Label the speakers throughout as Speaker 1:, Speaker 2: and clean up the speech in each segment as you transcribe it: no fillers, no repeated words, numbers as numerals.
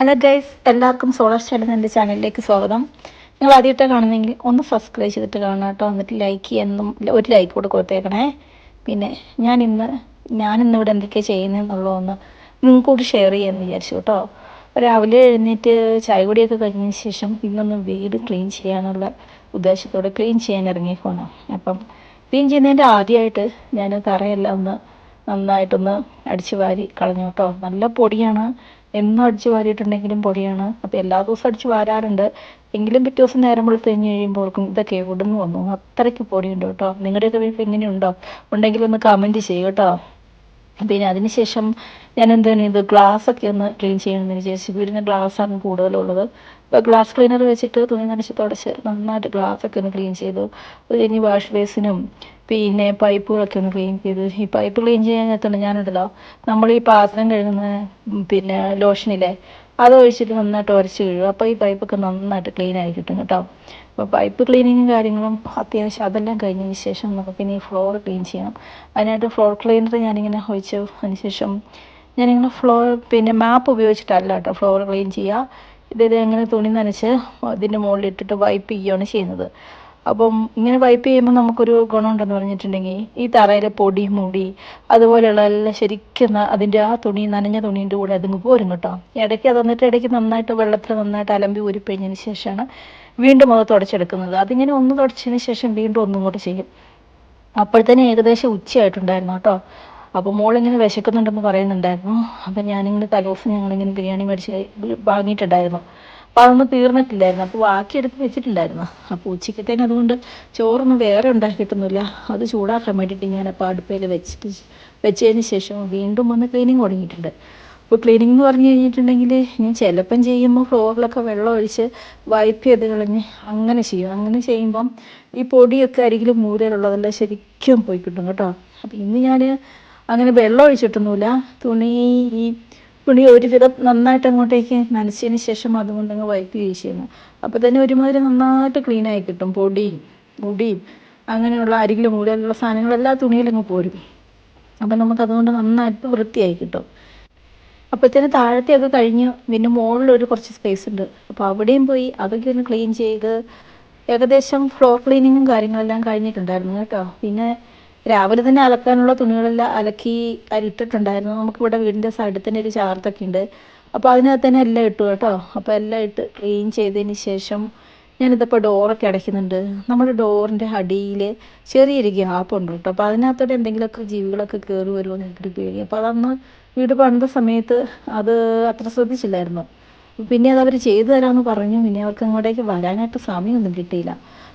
Speaker 1: Hello guys, എല്ലാവർക്കും solar style എൻ്റെ ചാനലിലേക്ക് സ്വാഗതം. നിങ്ങൾ ആദ്യമായിട്ടാണ് കാണുന്നെങ്കിൽ ഒന്ന് സബ്സ്ക്രൈബ് ചെയ്തിട്ട് കാണണം കേട്ടോ. എന്നിട്ട് ലൈക്ക് ചെയ്യാനും ഒരു ലൈക്ക് കൂടെ കൊടുത്തേക്കണേ. പിന്നെ ഞാനിന്ന് ഇവിടെ എന്തൊക്കെയാണ് ചെയ്യുന്നതെന്നുള്ളതൊന്ന് നിങ്ങൾക്ക് കൂടി ഷെയർ ചെയ്യാമെന്ന് വിചാരിച്ചു കേട്ടോ. രാവിലെ എഴുന്നേറ്റ് ചായ കുടിയൊക്കെ കഴിഞ്ഞതിന് ശേഷം ഇന്നൊന്ന് വീട് ക്ലീൻ ചെയ്യാനുള്ള ഉദ്ദേശത്തോടെ ക്ലീൻ ചെയ്യാൻ ഇറങ്ങിയേക്കാണ്. അപ്പം ക്ലീൻ ചെയ്യുന്നതിൻ്റെ ആദ്യമായിട്ട് ഞാൻ തറയെല്ലാം ഒന്ന് നന്നായിട്ടൊന്ന് അടിച്ചു വാരി കളഞ്ഞു കേട്ടോ. നല്ല പൊടിയാണ്, എന്നും അടിച്ചു വാരിയിട്ടുണ്ടെങ്കിലും പൊടിയാണ്. അപ്പോൾ എല്ലാ ദിവസവും അടിച്ചു വാരാറുണ്ട്, എങ്കിലും പിറ്റേ ദിവസം നേരം വെളുത്തഴിഞ്ഞ് കഴിയുമ്പോഴേക്കും ഇതൊക്കെ എവിടുന്ന് വന്നു, അത്രയ്ക്ക് പൊടിയുണ്ട് കേട്ടോ. നിങ്ങളുടെയൊക്കെ വീട്ടിൽ ഇങ്ങനെയുണ്ടോ? ഉണ്ടെങ്കിൽ ഒന്ന് കമൻറ്റ് ചെയ്യും കേട്ടോ. പിന്നെ അതിനുശേഷം ഞാൻ എന്താണ് ഇത് ഗ്ലാസ്സൊക്കെ ഒന്ന് ക്ലീൻ ചെയ്യണമെന്ന് വിചാരിച്ചു. വീടിന് ഗ്ലാസ്സാണ് കൂടുതലുള്ളത്. അപ്പോൾ ഗ്ലാസ് ക്ലീനർ വെച്ചിട്ട് തുണി നനച്ച് തുടച്ച് നന്നായിട്ട് ഗ്ലാസ്സൊക്കെ ഒന്ന് ക്ലീൻ ചെയ്തു. അത് കഴിഞ്ഞ് വാഷ് ബേസിനും പിന്നെ പൈപ്പുകളൊക്കെ ഒന്ന് ക്ലീൻ ചെയ്തു. ഈ പൈപ്പ് ക്ലീൻ ചെയ്യാൻ എത്തണം ഞാനുണ്ടല്ലോ, നമ്മൾ ഈ പാത്രം കഴുകുന്ന പിന്നെ ലോഷനില്ലേ, അത് ഒഴിച്ചിട്ട് നന്നായിട്ട് ഉരച്ച് കഴുകും. അപ്പോൾ ഈ പൈപ്പൊക്കെ നന്നായിട്ട് ക്ലീൻ ആയി കിട്ടും കേട്ടോ. അപ്പോൾ പൈപ്പ് ക്ലീനിങ്ങും കാര്യങ്ങളും അത്യാവശ്യം അതെല്ലാം കഴിഞ്ഞതിന് ശേഷം നമുക്കിനി ഫ്ലോർ ക്ലീൻ ചെയ്യണം. അതിനായിട്ട് ഫ്ലോർ ക്ലീനർ ഞാനിങ്ങനെ ഒഴിച്ചു. അതിനുശേഷം ഞാനിങ്ങനെ ഫ്ലോർ പിന്നെ മാപ്പ് ഉപയോഗിച്ചിട്ടല്ല കേട്ടോ ഫ്ലോർ ക്ലീൻ ചെയ്യുക. ഇത് എങ്ങനെ തുണി നനച്ച് അതിൻ്റെ മുകളിൽ ഇട്ടിട്ട് വൈപ്പ് ചെയ്യുകയാണ് ചെയ്യുന്നത്. അപ്പം ഇങ്ങനെ വൈപ്പ് ചെയ്യുമ്പോൾ നമുക്കൊരു ഗുണമുണ്ടെന്ന് പറഞ്ഞിട്ടുണ്ടെങ്കിൽ ഈ തറയിലെ പൊടി മുടി അതുപോലെയുള്ള എല്ലാം ശരിക്കും അതിൻ്റെ ആ തുണി നനഞ്ഞ തുണീൻ്റെ കൂടെ അതങ്ങ് പോരും കേട്ടോ. ഇടയ്ക്ക് അത് വന്നിട്ട് ഇടയ്ക്ക് നന്നായിട്ട് വെള്ളത്തിൽ നന്നായിട്ട് അലമ്പി ഊരിപ്പിഴിഞ്ഞതിന് ശേഷമാണ് വീണ്ടും അത് തുടച്ചെടുക്കുന്നത്. അതിങ്ങനെ ഒന്ന് തുടച്ചതിന് ശേഷം വീണ്ടും ഒന്നും കൂടെ ചെയ്യും. അപ്പോഴത്തേനും ഏകദേശം ഉച്ചയായിട്ടുണ്ടായിരുന്നു കേട്ടോ. അപ്പോൾ മോളിങ്ങനെ വിശക്കുന്നുണ്ടെന്ന് പറയുന്നുണ്ടായിരുന്നു. അപ്പം ഞാനിങ്ങനെ തലേദിവസം ഞങ്ങളിങ്ങനെ ബിരിയാണി മേടിച്ച് വാങ്ങിയിട്ടുണ്ടായിരുന്നു. അപ്പോൾ അതൊന്നും തീർന്നിട്ടില്ലായിരുന്നു, അപ്പോൾ ബാക്കി എടുത്ത് വെച്ചിട്ടുണ്ടായിരുന്നു. അപ്പോൾ ഉച്ചക്കത്തേന് അതുകൊണ്ട് ചോറൊന്നും വേറെ ഉണ്ടാക്കിയിട്ടൊന്നുമില്ല. അത് ചൂടാക്കാൻ വേണ്ടിയിട്ട് ഞാനപ്പോൾ അടുപ്പയിൽ വെച്ചതിന് ശേഷം വീണ്ടും വന്ന് ക്ലീനിങ് തുടങ്ങിയിട്ടുണ്ട്. അപ്പോൾ ക്ലീനിങ് എന്ന് പറഞ്ഞു കഴിഞ്ഞിട്ടുണ്ടെങ്കിൽ ഞാൻ ചിലപ്പം ചെയ്യുമ്പോൾ ഫ്ലോറിലൊക്കെ വെള്ളം ഒഴിച്ച് വൈപ്പ് ചെയ്ത് കളഞ്ഞ് അങ്ങനെ ചെയ്യും. അങ്ങനെ ചെയ്യുമ്പം ഈ പൊടിയൊക്കെ അരികിലും മൂലയിലുള്ളതെല്ലാം ശരിക്കും പോയി കിട്ടും കേട്ടോ. അപ്പോൾ ഇന്ന് ഞാൻ അങ്ങനെ വെള്ളം ഒഴിച്ചിട്ടൊന്നുമില്ല. ഈ തുണി ഒരുവിധം നന്നായിട്ട് അങ്ങോട്ടേക്ക് നനച്ചതിന് ശേഷം അതുകൊണ്ടങ്ങ് വൈപ്പ് ചെയ്യുന്നു. അപ്പോൾ തന്നെ ഒരുമാതിരി നന്നായിട്ട് ക്ലീനായി കിട്ടും. പൊടിയും മുടിയും അങ്ങനെയുള്ള അരികിലും മൂലയിലുള്ള സാധനങ്ങളെല്ലാം തുണിയിലങ്ങ് പോരും. അപ്പം നമുക്കതുകൊണ്ട് നന്നായിട്ട് വൃത്തിയായി കിട്ടും. അപ്പോഴത്തേന് താഴത്തെ അത് കഴിഞ്ഞ് പിന്നെ മുകളിലൊരു കുറച്ച് സ്പേസ് ഉണ്ട്. അപ്പോൾ അവിടെയും പോയി അതൊക്കെ ഒന്ന് ക്ലീൻ ചെയ്ത് ഏകദേശം ഫ്ലോർ ക്ലീനിങ്ങും കാര്യങ്ങളെല്ലാം കഴിഞ്ഞിട്ടുണ്ടായിരുന്നു കേട്ടോ. പിന്നെ രാവിലെ തന്നെ അലക്കാനുള്ള തുണികളെല്ലാം അലക്കി ഇട്ടിട്ടുണ്ടായിരുന്നു. നമുക്കിവിടെ വീടിൻ്റെ സൈഡിൽ തന്നെ ഒരു ചാർത്തൊക്കെ ഉണ്ട്. അപ്പോൾ അതിനകത്ത് തന്നെ എല്ലാം ഇട്ടു കേട്ടോ. അപ്പോൾ എല്ലാം ഇട്ട് ക്ലീൻ ചെയ്തതിന് ശേഷം ഞാനിതിപ്പോൾ ഡോറൊക്കെ അടയ്ക്കുന്നുണ്ട്. നമ്മുടെ ഡോറിൻ്റെ അടിയിൽ ചെറിയൊരു ഗ്യാപ്പുണ്ട് കേട്ടോ. അപ്പോൾ അതിനകത്തോടെ എന്തെങ്കിലുമൊക്കെ ജീവികളൊക്കെ കയറി വരുമോ എന്ന് എനിക്കൊരു പേടി. അപ്പോൾ അതൊന്ന് വീട് പണിത സമയത്ത് അത് അത്ര ശ്രദ്ധിച്ചില്ലായിരുന്നു. പിന്നെ അതവർ ചെയ്തു തരാമെന്ന് പറഞ്ഞു. പിന്നെ അവർക്ക് അങ്ങോട്ടേക്ക് വരാനായിട്ട് സമയമൊന്നും കിട്ടിയില്ല.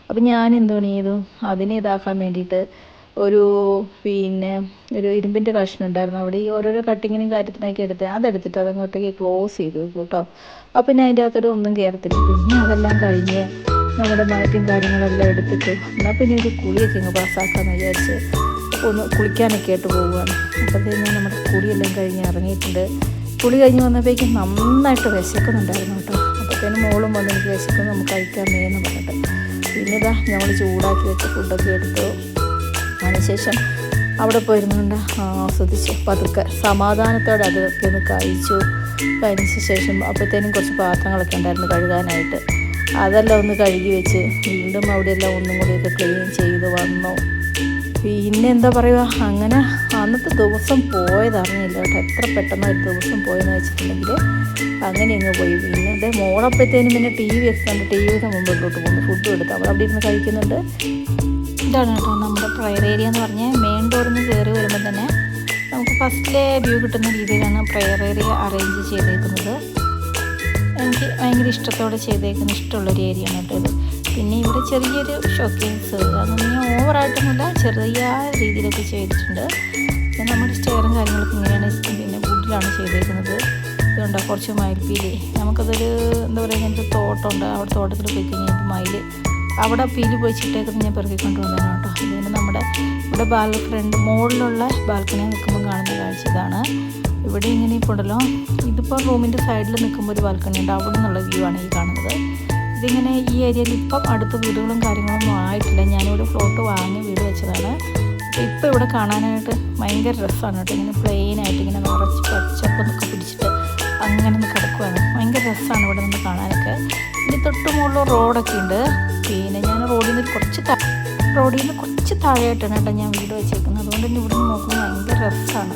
Speaker 1: അപ്പം ഞാൻ എന്താണ് ചെയ്തു, അതിനെ ഇതാക്കാൻ വേണ്ടിയിട്ട് പിന്നെ ഒരു ഇരുമ്പിൻ്റെ കഷ്ണം ഉണ്ടായിരുന്നു. അവിടെ ഈ ഓരോരോ കട്ടിങ്ങിനും കാര്യത്തിനൊക്കെ അതെടുത്തിട്ട് അതങ്ങോട്ടേക്ക് ക്ലോസ് ചെയ്തു കേട്ടോ. അപ്പം പിന്നെ അതിൻ്റെ അകത്തോടെ ഒന്നും കയറത്തില്ല. പിന്നെ അതെല്ലാം കഴിഞ്ഞ് നമ്മുടെ മാറ്റും കാര്യങ്ങളെല്ലാം എടുത്തിട്ട് എന്നാൽ പിന്നെ ഒരു കുളിയൊക്കെ അങ്ങ് പാസ്സാക്കാമെന്ന് വിചാരിച്ച് ഒന്ന് കുളിക്കാനൊക്കെ ആയിട്ട് പോവുകയാണ്. അപ്പോഴത്തേക്കും നമ്മുടെ കുളിയെല്ലാം കഴിഞ്ഞ് ഇറങ്ങിയിട്ടുണ്ട്. കുളി കഴിഞ്ഞ് വന്നപ്പോഴേക്കും നന്നായിട്ട് വിശക്കുന്നുണ്ടായിരുന്നു കേട്ടോ. അപ്പോഴത്തേനും മോളും വന്ന് എനിക്ക് വിശക്കുന്നു, നമുക്ക് കഴിക്കാമേ എന്ന് പറഞ്ഞിട്ട് പിന്നെ ഞങ്ങൾ ചൂടാക്കി വെച്ച ഫുഡൊക്കെ എടുത്തു. അതിനുശേഷം അവിടെ പോയിരുന്നുകൊണ്ട് ആസ്വദിച്ചു പതുക്കെ സമാധാനത്തോടെ അതൊക്കെ ഒന്ന് കഴിച്ചു. കഴിഞ്ഞ ശേഷം അപ്പോഴത്തേനും കുറച്ച് പാത്രങ്ങളൊക്കെ ഉണ്ടായിരുന്നു കഴുകാനായിട്ട്. അതെല്ലാം ഒന്ന് കഴുകി വെച്ച് വീണ്ടും അവിടെയെല്ലാം ഒന്നും കൂടിയൊക്കെ ക്ലീൻ ചെയ്ത് വന്നു. പിന്നെ എന്താ പറയുക, അങ്ങനെ അന്നത്തെ ദിവസം പോയതറിഞ്ഞില്ല കേട്ടോ. എത്ര പെട്ടെന്ന് ഒരു ദിവസം പോയെന്ന് വെച്ചിട്ടുണ്ടെങ്കിൽ അങ്ങനെ അങ്ങ് പോയി. പിന്നെ എൻ്റെ മോളപ്പോഴത്തേനും പിന്നെ ടി വി ഒക്കെ കണ്ട് ടി വിയുടെ മുമ്പിലോട്ട് പോകുന്നു. ഫുഡും എടുത്ത് അവൾ അവിടെ ഇരുന്ന് കഴിക്കുന്നുണ്ട്. ഇതാണ് കേട്ടോ നമ്മുടെ പ്രയർ ഏരിയ എന്ന് പറഞ്ഞാൽ മെയിൻ ഡോറിൽ നിന്ന് കയറി വരുമ്പോൾ തന്നെ നമുക്ക് ഫസ്റ്റിലെ വ്യൂ കിട്ടുന്ന രീതിയിലാണ് പ്രയർ ഏരിയ അറേഞ്ച് ചെയ്തേക്കുന്നത്. എനിക്ക് ഭയങ്കര ഇഷ്ടത്തോടെ ഇഷ്ടമുള്ളൊരു ഏരിയ ആണ് കേട്ടോ ഇത്. പിന്നെ ഇവിടെ ചെറിയൊരു ഷോക്കേസ്, അതൊന്നും ഞാൻ ഓവറായിട്ടൊന്നുമില്ല, ചെറിയ രീതിയിലൊക്കെ ചെയ്തിട്ടുണ്ട്. പിന്നെ നമ്മുടെ സ്റ്റെയറും കാര്യങ്ങളൊക്കെ ഇങ്ങനെയാണ് പിന്നെ വുഡിലാണ് ചെയ്തേക്കുന്നത്. ഇതുണ്ടോ കുറച്ച് മയിൽപ്പീലി, നമുക്കതൊരു എന്താ പറയുക, ഞങ്ങൾക്ക് തോട്ടമുണ്ട്. അവിടെ തോട്ടത്തിൽ പോയി കഴിഞ്ഞാൽ മയിൽ അവിടെ പീലി പോയി ചിട്ടേക്കുന്നത് ഞാൻ പെറുക്കി കൊണ്ടുവന്നതാണ് കേട്ടോ. ഇതിന് നമ്മുടെ ഇവിടെ ഫ്രണ്ട് മുകളിലുള്ള ബാൽക്കണി നിൽക്കുമ്പോൾ കാണുന്ന കാഴ്ച ഇതാണ്. ഇവിടെ ഇങ്ങനെ ഇപ്പോൾ ഉണ്ടല്ലോ, ഇതിപ്പോൾ റൂമിൻ്റെ സൈഡിൽ നിൽക്കുമ്പോൾ ഒരു ബാൽക്കണി ഉണ്ട്, അവിടെ നിന്നുള്ള വ്യൂ ആണ് ഈ കാണുന്നത്. ഇതിങ്ങനെ ഈ ഏരിയയിൽ ഇപ്പം അടുത്ത വീടുകളും കാര്യങ്ങളൊന്നും ആയിട്ടില്ല. ഞാനിവിടെ ഫ്ലോട്ട് വാങ്ങി വീട് വെച്ചതാണ്. ഇപ്പോൾ ഇവിടെ കാണാനായിട്ട് ഭയങ്കര രസമാണ് കേട്ടോ. ഇങ്ങനെ പ്ലെയിനായിട്ട് ഇങ്ങനെ നിറച്ച് പച്ചപ്പൊക്കെ പിടിച്ചിട്ട് അങ്ങനെ ഒന്ന് കിടക്കുവാണ്. ഭയങ്കര രസമാണ് ഇവിടെ നിന്ന് കാണാനൊക്കെ. ഇനി തൊട്ട് മുകളിൽ റോഡൊക്കെ ഉണ്ട്. പിന്നെ ഞാൻ റോഡിൽ നിന്ന് കുറച്ച് താഴെയായിട്ടാണ് കേട്ടോ ഞാൻ വീട് വെച്ചേക്കുന്നത്. അതുകൊണ്ട് തന്നെ ഇവിടെ നിന്ന് നോക്കുമ്പോൾ ഭയങ്കര രസമാണ്.